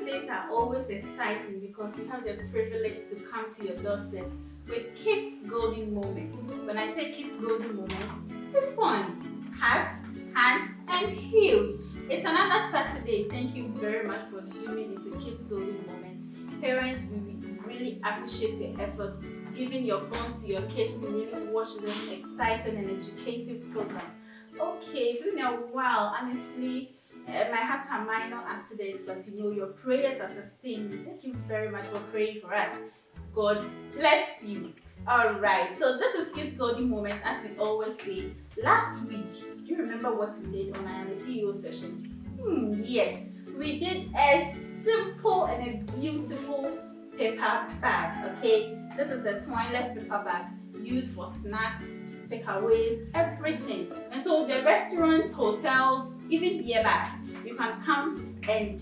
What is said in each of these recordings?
Saturdays are always exciting because you have the privilege to come to your doorsteps with Kids Golden Moments. When I say Kids Golden Moments, it's fun. Hats, hands, and heels. It's another Saturday. Thank you very much for tuning into Kids Golden Moments. Parents, we really appreciate your efforts giving your phones to your kids to really watch this exciting and educative program. Okay, it's been a while, honestly. My heart's a minor accident, but you know your prayers are sustained. Thank you very much for praying for us. God bless you. Alright, so this is Kids Golden Moments, as we always say. Last week, do you remember what we did on our CEO session? Yes, we did a simple and a beautiful paper bag, okay? This is a twineless paper bag used for snacks, takeaways, everything. And so the restaurants, hotels, even beer bags, you can come and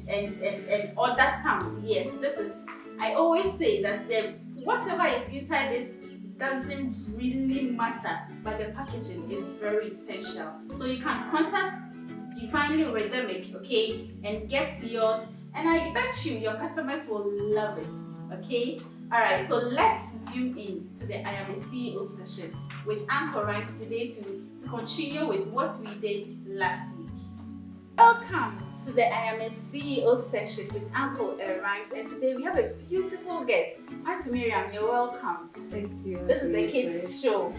order some. Yes, this is, I always say that whatever is inside it doesn't really matter, but the packaging is very essential. So you can contact Divinely Rhythmic, okay, and get yours. And I bet you your customers will love it, okay? Alright, so let's zoom in to the I Am a CEO session with Uncle Rhymes today to continue with what we did last week. Welcome to the I Am a CEO session with Uncle Rhymes, and today we have a beautiful guest. Auntie Miriam, you're welcome. Thank you. This is the kids show.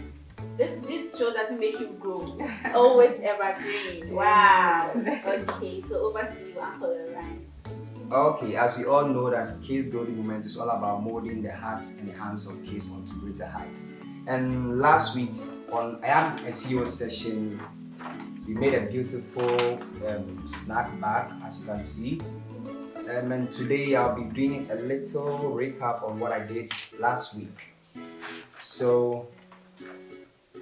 This show doesn't make you grow. Always evergreen. Wow. Okay, so over to you, Uncle Rhymes. Okay, as we all know that Kids Golden Moment is all about molding the hearts and the hands of kids onto greater heights. And last week on I Am a CEO session, we made a beautiful snack bag, as you can see. And today I'll be doing a little recap on what I did last week. So,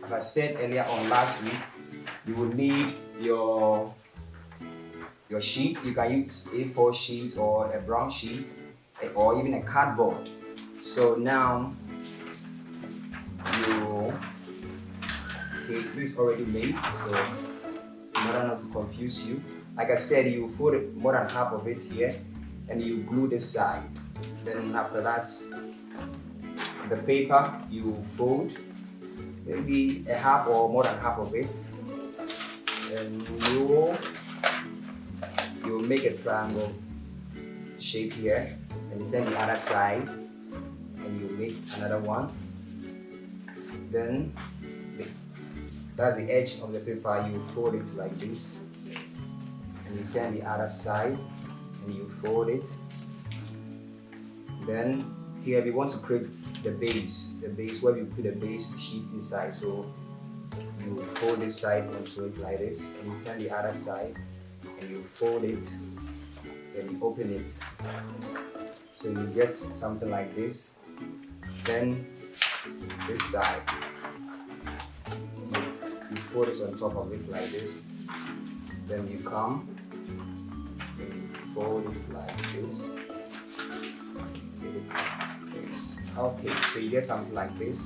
as I said earlier on last week, you will need your sheet. You can use A4 sheet or a brown sheet or even a cardboard. So now this is already made, so in order not to confuse you, like I said, you fold more than half of it here and you glue this side. Then after that, the paper you fold maybe a half or more than half of it, and you make a triangle shape here, and turn the other side and you make another one. Then that's the edge of the paper, you fold it like this, and you turn the other side and you fold it. Then here we want to create the base where we put the base sheet inside. So you fold this side onto it like this, and you turn the other side and you fold it, then you open it, so you get something like this. Then this side, you fold it on top of it like this, then you come and you fold it like this. Okay, so you get something like this.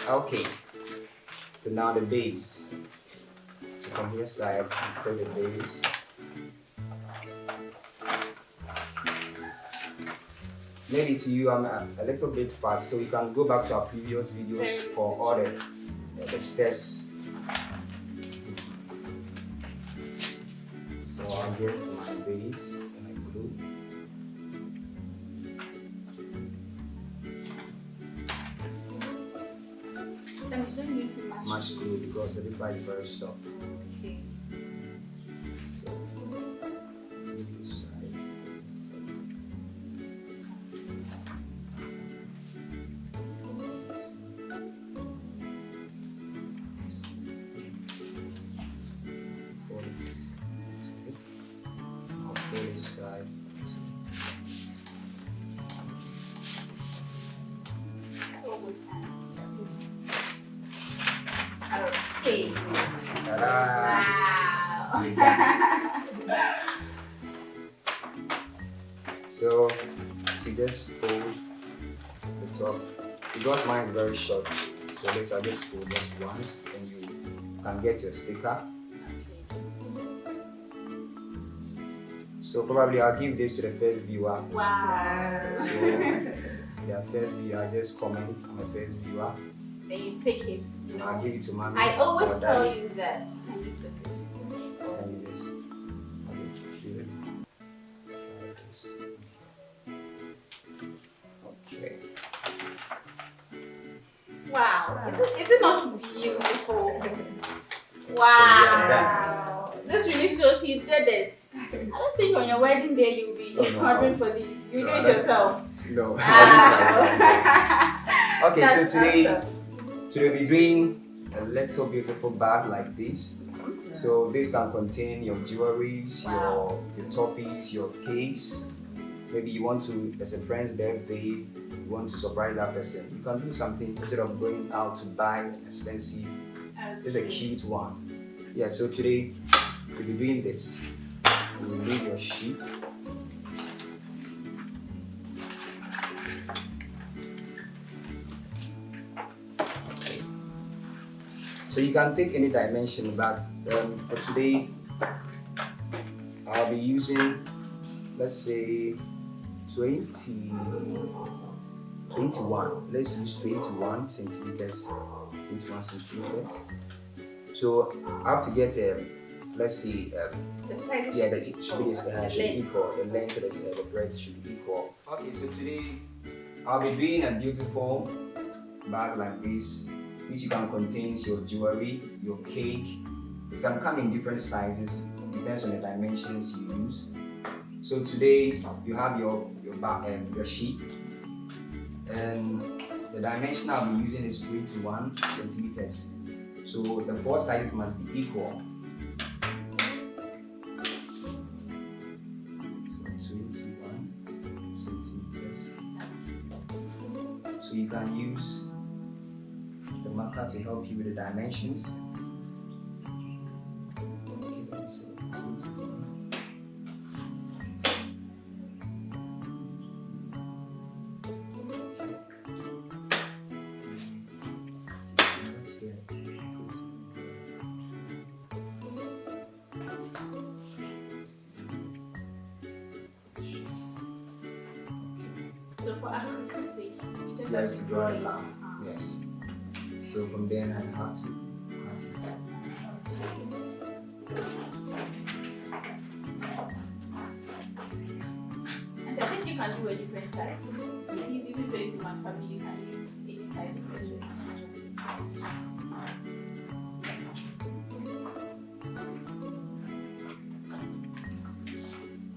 Okay, so now the base. So from here side, you put the base. Maybe to you I'm a little bit fast, so you can go back to our previous videos for all the steps. So I'll get my base and my glue. Much glue because the paper is very soft. Okay. So this side. This side. Okay. Ta-da! Wow. So you just fold the top. Because mine is very short, so let's just fold just once, and you can get your sticker. So probably I'll give this to the first viewer. Wow. So the first viewer, just comment. I'm a first viewer. Then you take it. You know. I'll give it to mommy. I always or tell daddy. you that. I need to take it. Can you just do it? Try this. Okay. Wow. Is it not beautiful? So Wow. This really shows you did it. I don't think on your wedding day you'll be Oh, no. ordering for these. You No, do it yourself. No. Wow. Okay, That's so today awesome. we're doing a little beautiful bag like this. So this can contain your jewelries, Wow. your toffees, your cakes. Maybe you want to, as a friend's birthday, you want to surprise that person. You can do something instead of going out to buy expensive. It's a cute one. Yeah, so today we'll be doing this. You will leave your sheet. Okay. So you can take any dimension, but for today I'll be using, let's say 21. Let's use 21 centimeters. 21 centimeters. So I have to get let's see The side yeah, that should be the should be length. equal. The length of the breadth should be equal. Okay, so today I'll be doing a beautiful bag like this, which you can contain your jewelry, your cake. It can come in different sizes, depends on the dimensions you use. So today you have your sheet, and the dimension I'll be using is 21 centimeters. So the four sizes must be equal. So 21 centimeters. So you can use the marker to help you with the dimensions. Okay, let me see. 21. Let's get it. So for accuracy's sake, you just You have have to to draw draw it. it out. Yes. So from there I have to cut it. And I think you can do a different size. If he's using 21 for me, you can use any size of edges.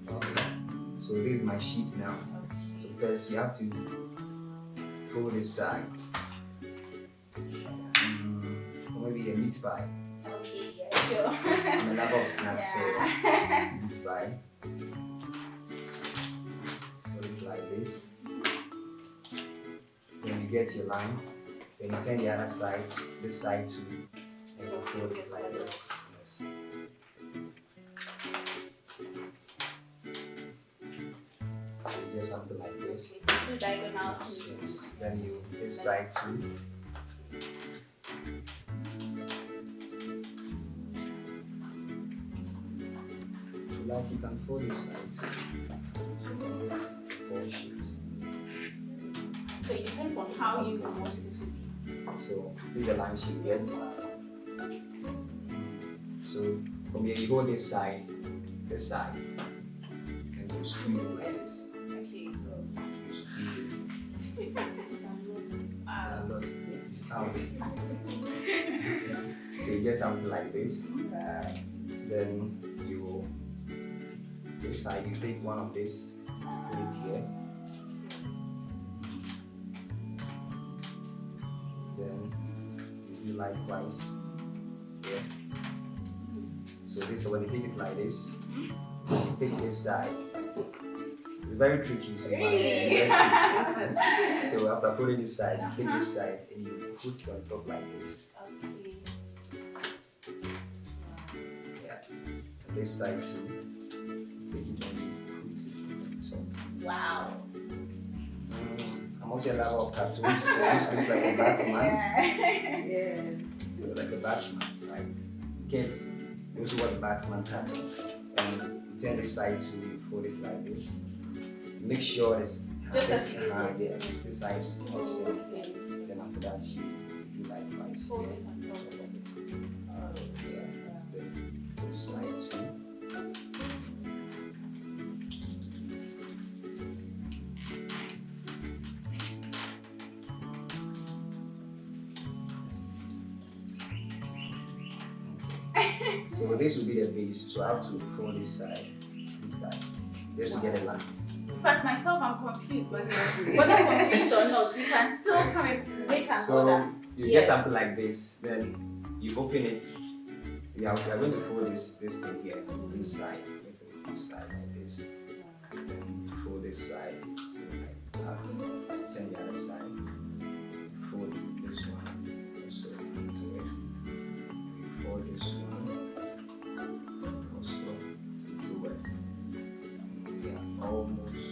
Okay. So this is my sheet now. So first you have to fold this side. Or maybe a meat pie. Okay, yeah, sure. I'm a lover of snacks, Yeah. so meat pie. Fold it like this. Then you get your line. Then you turn the other side, this side too, and you fold it like this. Yes. So you get something like this. Okay, so two diagonals. Yes. Then you this side too. If you like, you can fold this side too. So you get four shapes. So it depends on how you want it to be. So these are the lines you get. So from here you hold this side, and you squeeze it like this. Okay. You squeeze it. Wow. I lost it out. So you get something like this. Then you this side you take one of this, put it here. Then you do likewise here. So this when you take it like this, you take this side. It's very tricky, so you must be very tricky. So after putting this side, you take this side and you put it on top like this. Okay. Yeah. And this side too. Take it and you put it on top. Wow. I'm also a lover of cartoons, so this looks like a Batman. Yeah. So like a Batman, right? Kids, you also watch Batman cartoon. And you turn this side to you fold it like this. Make sure this Just this as you did hand, it. yes, this side is not same. Okay. Then after that you do likewise. Fold here. it on top of it. Yeah. Then this side too. So this will be the base. So I have to fold this side, just to get a line. In fact, myself, I'm confused. Whether confused or not, you can still come and make an So order. you Yes. get something like this, then you open it. We are going to fold this thing here, this side, this side like this. Then fold this side, so like that. Turn the other side. Fold this one also into it. We fold this one also into it. And we are almost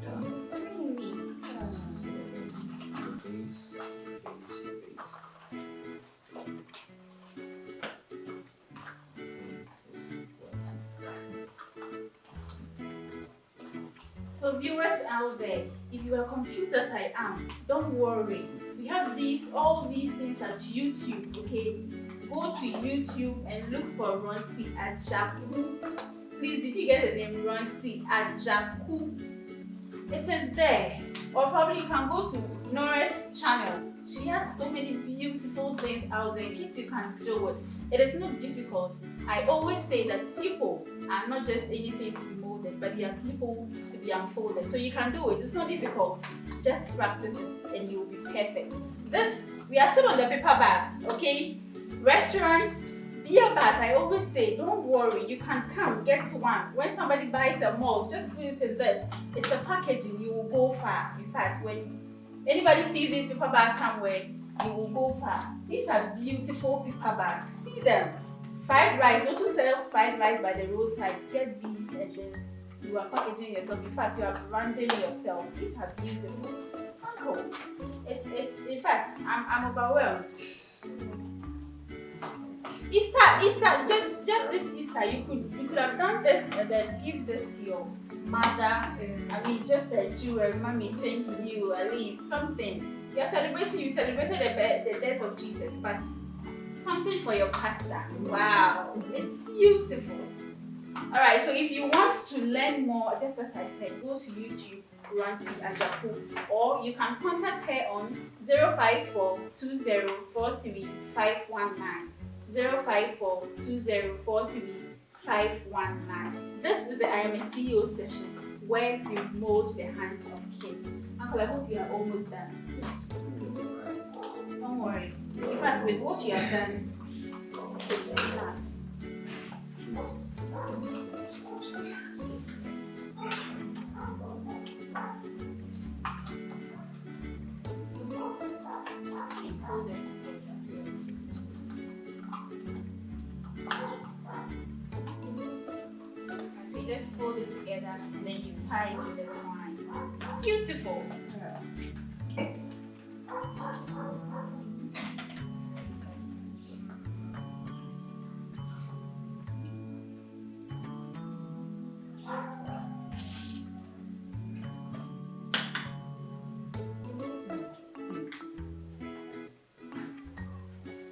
done. The base. So viewers out there, if you are confused as I am, don't worry. We have all these things at YouTube, okay? Go to YouTube and look for Ronti Ajaku. Please, did you get the name Ronti Ajaku? It is there. Or probably you can go to Nora's channel. She has so many beautiful things out there, kids you can do with. It is not difficult. I always say that people are not just anything to be molded, but they are people to be unfolded. So you can do it. It's not difficult. Just practice it and you will be perfect. We are still on the paper bags, okay? Restaurants, beer bars, I always say, don't worry. You can come, get one. When somebody buys a malt, just put it in this. It's a packaging. You will go far. In fact, when anybody sees this paper bag somewhere, you will go far. These are beautiful paper bags. See them. Fried rice. Those who sell fried rice by the roadside, get these and then you are packaging yourself. In fact, you are branding yourself. These are beautiful. Uncle, it's in fact, I'm overwhelmed. Easter, just this Easter, you could have done this and then give this to your mother. I mean, just a jewel, mommy, thank you, at least something. You celebrated the death of Jesus, but something for your pastor. Wow, it's beautiful. All right, so if you want to learn more, just as I said, go to YouTube, Ronti Ajaku, or you can contact her on 054 2043 519. 054 2043 519. This is the I Am a CEO session where we mold the hands of kids. Uncle, I hope you are almost done. Don't worry. In fact, with what you have done, it's enough. Fold it together. So you just fold it together and then you tie it with the twine. Beautiful.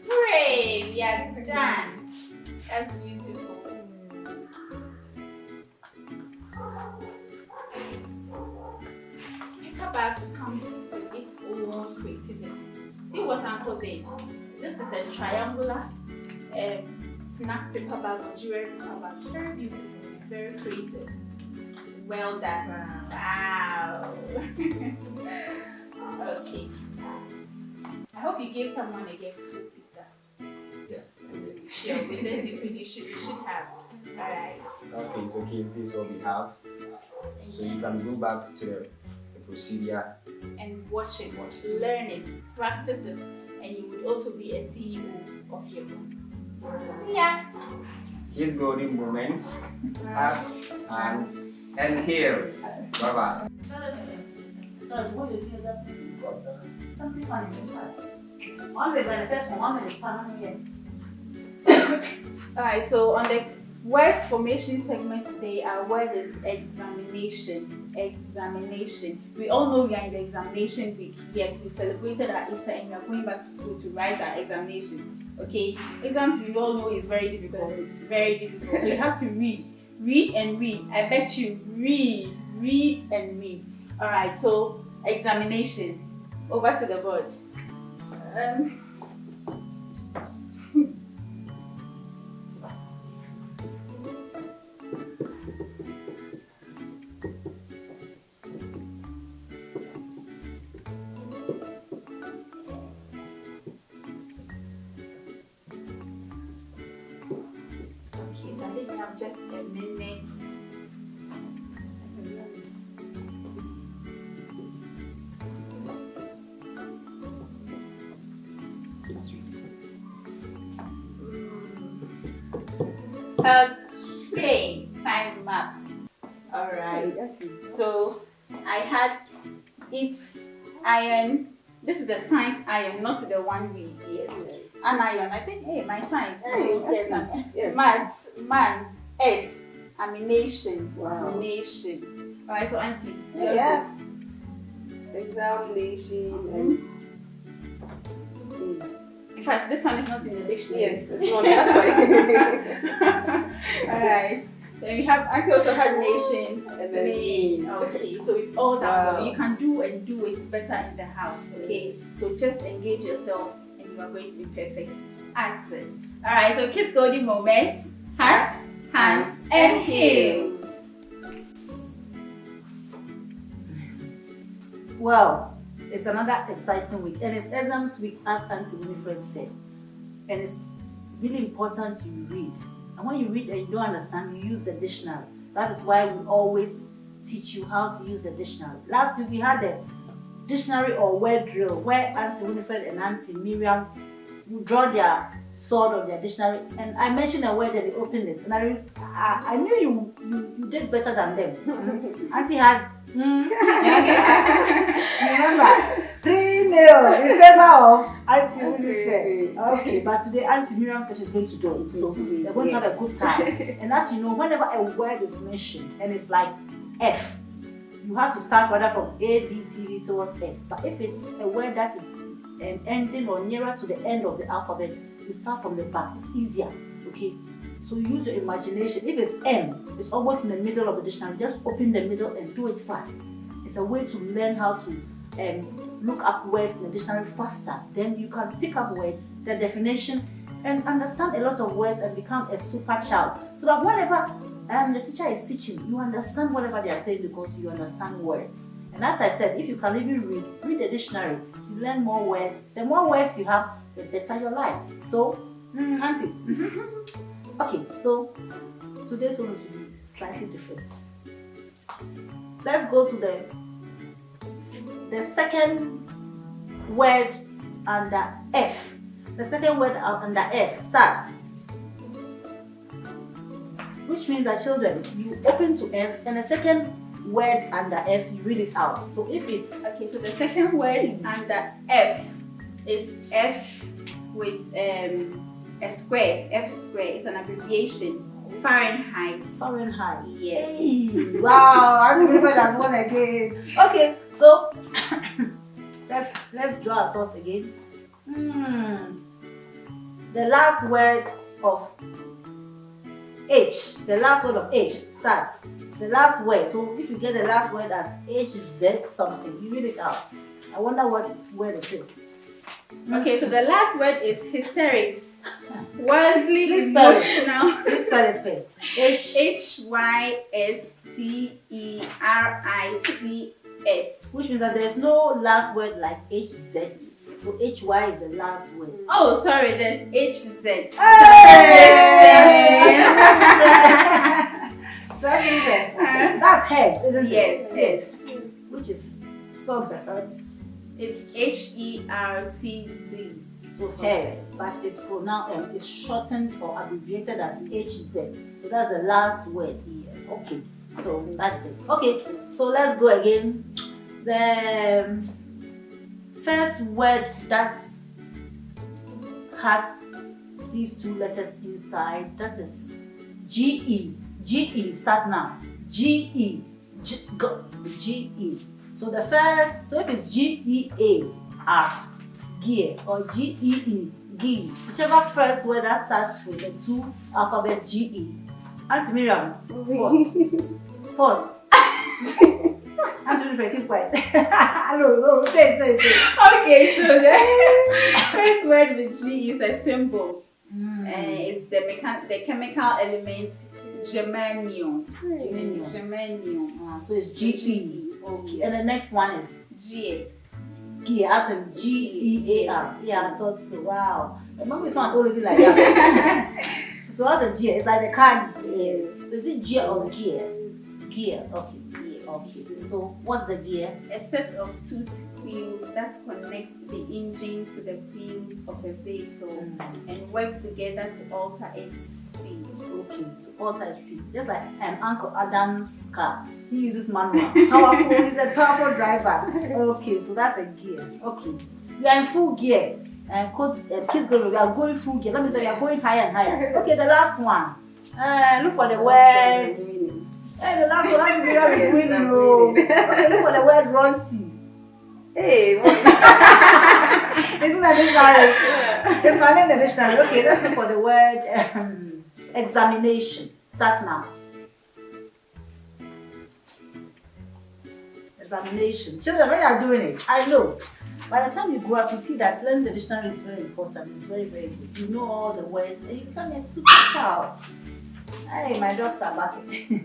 Hooray! We are done. That's beautiful. Paper bags comes with its own creativity. See what Uncle did? This is a triangular snack paper bag or jewelry paper bag. Very beautiful, very creative. Well done. Wow. Okay. I hope you gave someone a gift this Easter. Yeah. Sure, with this you should have. Alright. Okay, so kids, this is what we have. So you can go back to the procedure And watch it, Watch it. learn it, practice it, and you would also be a CEO of your own. Yeah. Kids golden moments, hearts, hands, and heels. Bye bye. Sorry, what you do is something funny in this part. One way by the first one way is funny here. Alright, so on the Word formation segment today, our word is examination. Examination. We all know we are in the examination week. Yes, we celebrated our Easter and we are going back to school to write our examination. Okay, exams we all know is very difficult. Very difficult. So you have to read and read. I bet you read and read. All right. So examination. Over to the board. Okay, so I think we have just a minute. Okay, time up. All right. So I had it's iron. This is the science iron, not the one we yes. An iron. I think hey, my science. Yes. Math, earth, amination. Wow. Amination. All right. So Auntie. Yeah. Examination and In fact, this one is not in the dictionary. yes, it's not. That's why. Alright. Then we have Auntie also had nation. And then Main. Okay, so it's all that Wow. well. You can do and do it better in the house. Okay, so just engage yourself and you are going to be perfect as it. Alright, so kids golden moments. Hats, hands, and heels. Well, it's another exciting week, and it's exams week, as Auntie Winifred said. And it's really important you read. And when you read and you don't understand, you use the dictionary. That is why we always teach you how to use the dictionary. Last week we had the dictionary or word drill where Auntie Winifred and Auntie Miriam would draw their sword on their dictionary, and I mentioned a word and they opened it. And I knew you did better than them. Auntie had remember 3-0 in favor of Auntie Winifred. Okay, but today Auntie Miriam said she's going to do it, so they're going to have a good time. And as you know, whenever a word is mentioned and it's like F, you have to start rather from A, B, C, D towards F. But if it's a word that is an ending or nearer to the end of the alphabet, you start from the back. It's easier. Okay. So use your imagination. If it's M, it's almost in the middle of the dictionary. Just open the middle and do it fast. It's a way to learn how to look up words in the dictionary faster. Then you can pick up words, the definition, and understand a lot of words and become a super child. So that whenever the teacher is teaching, you understand whatever they are saying because you understand words. And as I said, if you can even read the dictionary, you learn more words. The more words you have, the better your life. So, Auntie. Okay, so today's going to be slightly different. Let's go to the second word under F. The second word under F starts. Which means that children, you open to F and the second word under F, you read it out. So if it's Okay, so the second word under F is F with a square. F square is an abbreviation. Fahrenheit. Fahrenheit. Yes. Hey, wow, Auntie Winifred has won again. Okay, so let's draw a source again. The last word of H. The last word of H starts. The last word. So if you get the last word as HZ something, you read it out. I wonder what word it is. Okay, so the last word is hysterics. Wildly Please spell it. emotional. Please spell it first. HYSTERICS. Which means that there's no last word like HZ. So HY is the last word. Oh, sorry, there's HZ. So that's heads, isn't it? Yes, yes. Which is spelled by hertz. It's HERTZ. So heads, but it's pronounced, it's shortened or abbreviated as HZ. So that's the last word here. Okay, so that's it. Okay, so let's go again. The first word that has these two letters inside, that is G-E. G-E, start now. G-E. G-E. So the first, so if it's G-E-A-R, gear, or G-E-E, G, whichever first word that starts with the two alphabet G-E. Auntie Miriam, pause. Pause. Auntie Miriam, keep quiet. No, say. Okay, so the first word with G is a symbol. It's the chemical element germanium. Germanium. So it's G-E. Okay. And the next one is G. Gear, as in G-E-A-R. Yeah, I thought so. Wow. My mom is not already like that. So that's a gear. It's like the car. Yes. So is it gear or gear? Gear. Okay. Okay. So what's the gear? A set of two wheels that connects the engine to the wheels of a vehicle and work together to alter its speed. Okay. So alter its speed. Just like Uncle Adam's car. He uses manual. Powerful. He's a powerful driver. Okay. So that's a gear. Okay. We are in full gear. And kids go. We are going full gear. Let me say we are going higher and higher. Okay. The last one. Look for the word. Hey, the last one, Miriam is winning. Okay, look for the word runty. Hey, It's in the dictionary. It's my name in the dictionary. Okay, let's look for the word examination. Start now. Examination. Children, when you are doing it, I know. By the time you grow up, you see that learning the dictionary is very important. It's very, very good. You know all the words and you become a super child. Hey, my dogs are barking.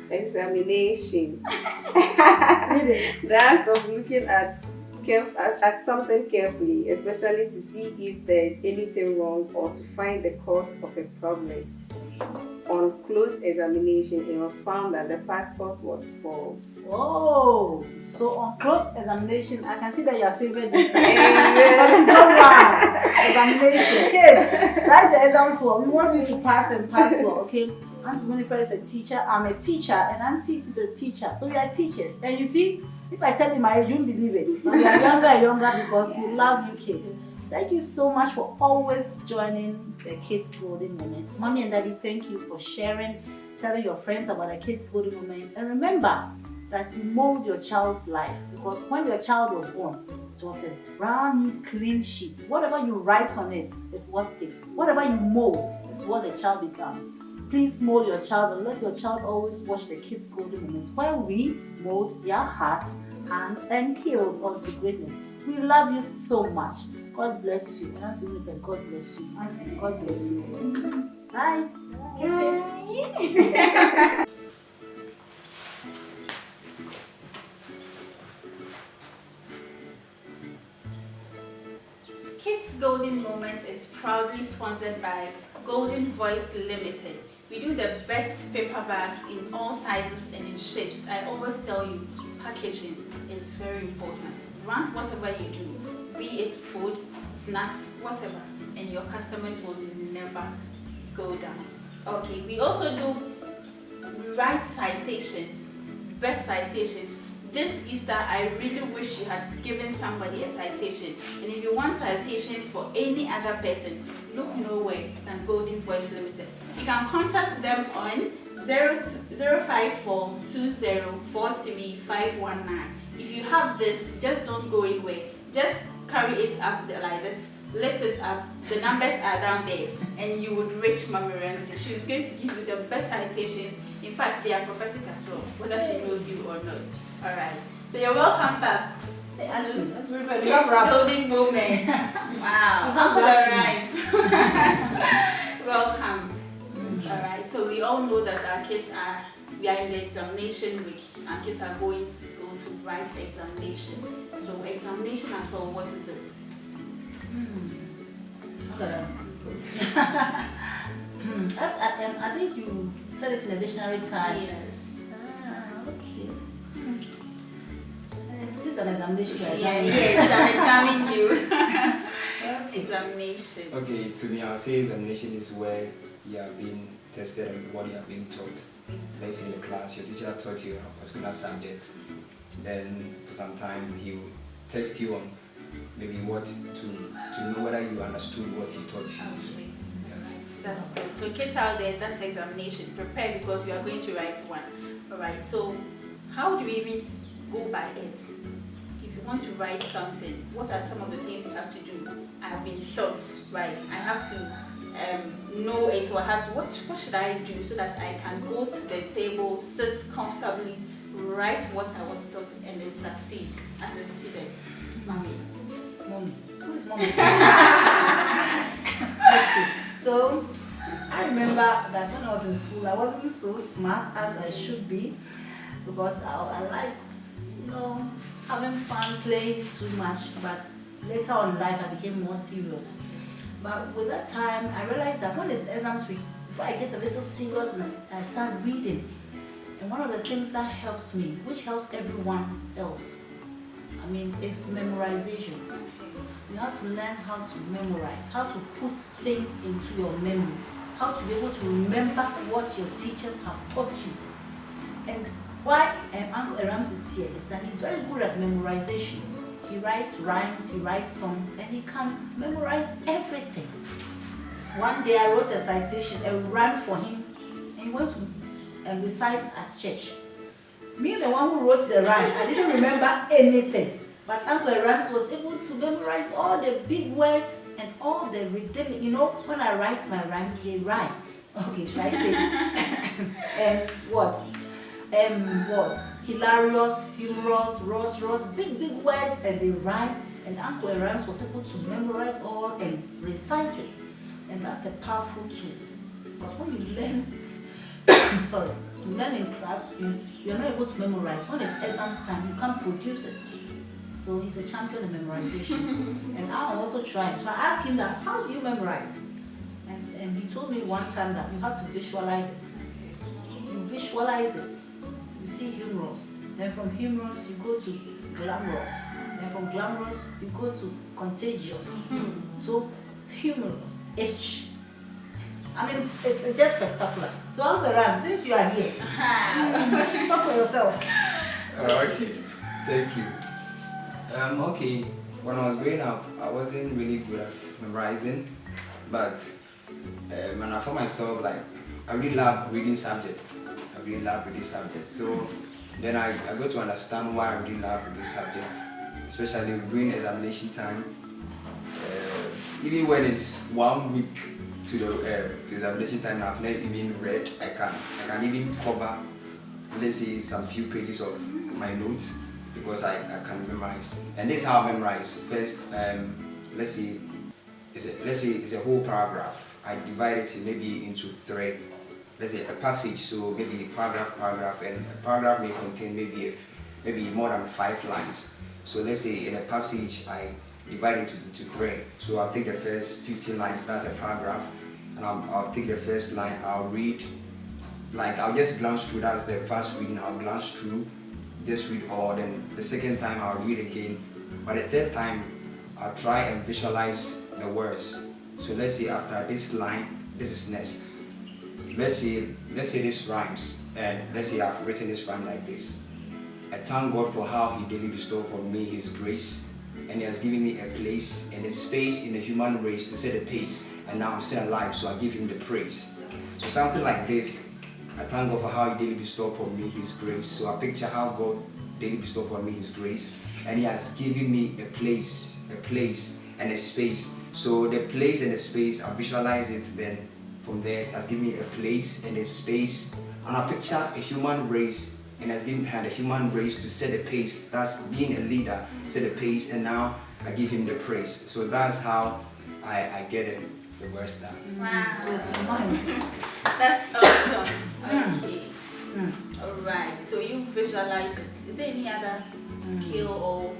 examination. Read it. The act of looking at something carefully, especially to see if there is anything wrong or to find the cause of a problem. On close examination, it was found that the passport was false. Oh, so on close examination, I can see that your favorite this time. Examination. Kids, write the exams well. We want you to pass and pass well, okay? Auntie Winifred is a teacher, I'm a teacher, and Auntie is a teacher. So we are teachers. And you see, if I tell you my age, you won't believe it. But we are younger and younger because we love you kids. Thank you so much for always joining the Kids Golden Moments. Mommy and Daddy, thank you for sharing, telling your friends about the Kids Golden Moments. And remember that you mold your child's life, because when your child was born, it was a brand new clean sheet. Whatever you write on it is what sticks. Whatever you mold is what the child becomes. Please mold your child and let your child always watch the Kids Golden Moments, where we mold their hearts, hands, and heels onto greatness. We love you so much. God bless you. Auntie Winifred, God bless you. Auntie, God bless you. Bye. Kiss. Kids Golden Moments is proudly sponsored by Golden Voice Limited. We do the best paper bags in all sizes and in shapes. I always tell you, packaging is very important. Run whatever you do, be it food, snacks, whatever, and your customers will never go down. Okay, we also do right citations, best citations. This Easter, I really wish you had given somebody a citation. And if you want citations for any other person, look nowhere than Golden Voice Limited. You can contact them on 054 2043 519. If you have this, just don't go anywhere. Just carry it up like this, lift it up. The numbers are down there, and you would reach Mama Ramsey. She's going to give you the best citations. In fact, they are prophetic as well, whether she knows you or not. Alright, so you're welcome back. Hey, Auntie, Winifred, you Kids have rap. Golden Moment. Wow, have Uncle arrived. Welcome. Alright, so we all know that our kids we are in the examination week. Our kids are going to school to write the examination. So examination at all, what is it? That's, I think you said it in the dictionary time. Yes. Okay. This is an examination. Yes, I'm examining you. Okay. Examination. Okay, to me, I'll say examination is where you are being tested on what you are being taught. Let's say in the class, your teacher taught you a particular subject. Then for some time, he will test you on maybe what to know whether you understood what he taught you. Yes. That's good. So kids out there, that's examination. Prepare because you are going to write one. Alright, so how do we even go by it? If you want to write something, what are some of the things you have to do? I have been taught, right? I have to know it, or have to, what should I do so that I can go to the table, sit comfortably, write what I was taught, and then succeed as a student? Mommy. Who is mommy? Okay, so I remember that when I was in school, I wasn't so smart as I should be because I like, having fun, playing too much. But later on in life, I became more serious. But with that time, I realized that when it's exams week, before I get a little serious, I start reading. And one of the things that helps me, which helps everyone else, is memorization. You have to learn how to memorize, how to put things into your memory, how to be able to remember what your teachers have taught you. And why Uncle Erams is here is that he's very good at memorization. He writes rhymes, he writes songs, and he can memorize everything. One day I wrote a citation, a rhyme for him, and he went to recite at church. Me, the one who wrote the rhyme, I didn't remember anything. But Uncle Rams was able to memorize all the big words and all the rhythmic. When I write my rhymes, they rhyme. Okay, should I say? What? Hilarious, humorous, rose, big words, and they rhyme. And Uncle Rams was able to memorize all and recite it. And that's a powerful tool. Because when you learn, you learn in class, you're not able to memorize. When it's exam time, you can't produce it. So he's a champion in memorization. And I'm also trying. So I asked him that, how do you memorize? And he told me one time that you have to visualize it. You visualize it. You see humorous. Then from humorous, you go to glamorous. Then from glamorous, you go to contagious. So humorous, H. It's just spectacular. So Uncle Ram, since you are here, talk for yourself. Okay, thank you. Okay, when I was growing up, I wasn't really good at memorizing, but when I found myself, I really love reading subjects. So then I got to understand why I really love reading subjects, especially during examination time. Even when it's 1 week to the examination time, I've never even read. I can even cover, let's say, some few pages of my notes, because I can memorize. And this is how I memorize. First, let's say it's a whole paragraph. I divide it maybe into 3. Let's say a passage, so maybe paragraph, and a paragraph may contain maybe more than 5 lines. So let's say in a passage, I divide it into 3. So I'll take the first 15 lines, that's a paragraph, and I'll take the first line, I'll read, I'll just glance through, that's the first reading, I'll glance through, just read all, then the second time I'll read again. By the third time, I'll try and visualize the words. So let's say after this line, this is next. Let's say this rhymes, and let's say I've written this rhyme like this. I thank God for how He daily bestowed upon me His grace, and He has given me a place and a space in the human race to set the pace, and now I'm still alive, so I give Him the praise. So something like this. I thank God for how He daily bestowed upon me His grace. So I picture how God daily bestowed upon me His grace, and He has given me a place and a space. So the place and the space, I visualize it, then from there it has given me a place and a space, and I picture a human race, and has given her the human race to set the pace. That's being a leader, set the pace, and now I give Him the praise. So that's how I get it. The worst done. Wow. So it's your mind. That's awesome. Okay. Alright. So you visualize it. Is there any other skill or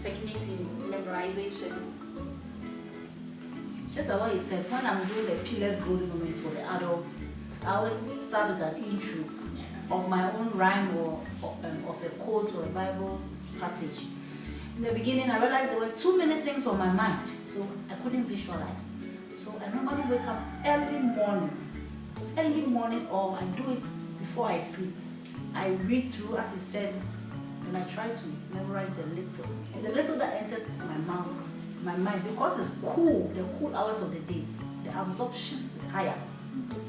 techniques in memorization? Just like what he said, when I'm doing the Pillars Golden Moment for the adults, I always start with an intro of my own rhyme or of a quote or a Bible passage. In the beginning, I realized there were too many things on my mind, so I couldn't visualize. So I normally wake up early morning, or I do it before I sleep. I read through, as he said, and I try to memorize the little. And the little that enters my mind, because it's cool, the cool hours of the day, the absorption is higher.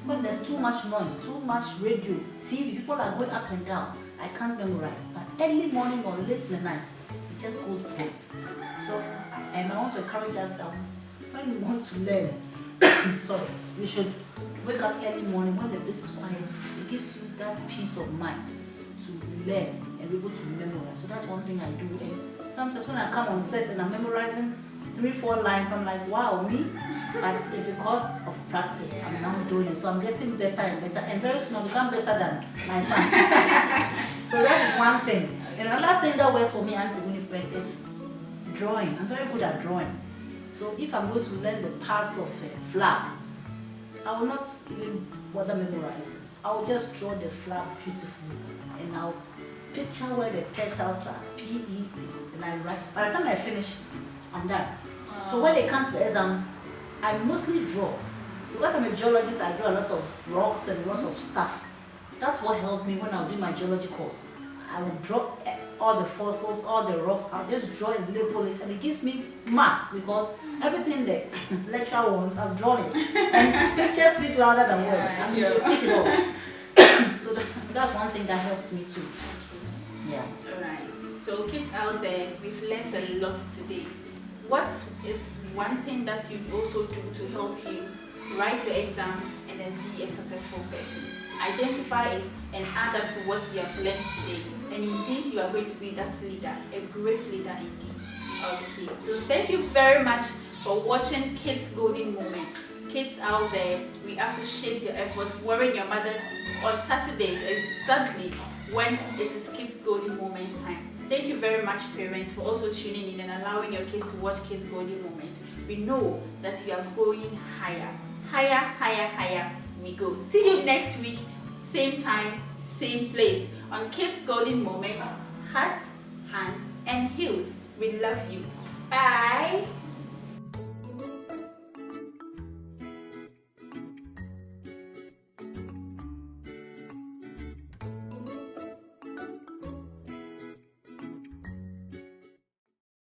When there's too much noise, too much radio, TV, people are going up and down. I can't memorize. But early morning or late in the night, it just goes boom. So, and I want to encourage us that when you want to learn, sorry, you should wake up early morning when the place is quiet. It gives you that peace of mind to learn and be able to memorize. So that's one thing I do. And sometimes when I come on set and I'm memorizing 3-4 lines, I'm like, wow, me? But it's because of practice. I'm now doing it. So I'm getting better and better. And very soon I'll become better than my son. So that is one thing. And another thing that works for me, Auntie Winifred, is drawing. I'm very good at drawing. So if I'm going to learn the parts of a flower, I will not even bother memorizing. I will just draw the flower beautifully. And I'll picture where the petals are, P-E-T, and I write. By the time I finish, I'm done. So when it comes to exams, I mostly draw. Because I'm a geologist, I draw a lot of rocks and a lot of stuff. That's what helped me when I was doing my geology course. I would draw all the fossils, all the rocks. I'll just draw and label it, and it gives me marks because everything the lecturer wants, I've drawn it. And pictures speak louder than words. I mean, they speak it all. So that's one thing that helps me too. Yeah. Alright, so kids out there, we've learned a lot today. What is one thing that you also do to help you write your exam and then be a successful person? Identify it and add up to what we have learned today. And indeed, you are going to be that leader, a great leader indeed. Okay, so thank you very much for watching Kids Golden Moments. Kids out there, we appreciate your efforts wearing your mothers on Saturdays, exactly when it is Kids Golden Moments time. Thank you very much, parents, for also tuning in and allowing your kids to watch Kids Golden Moments. We know that we are going higher, higher, higher, higher we go. See you next week, same time, same place on Kids Golden Moments, Hearts, Hands, and Heels. We love you. Bye.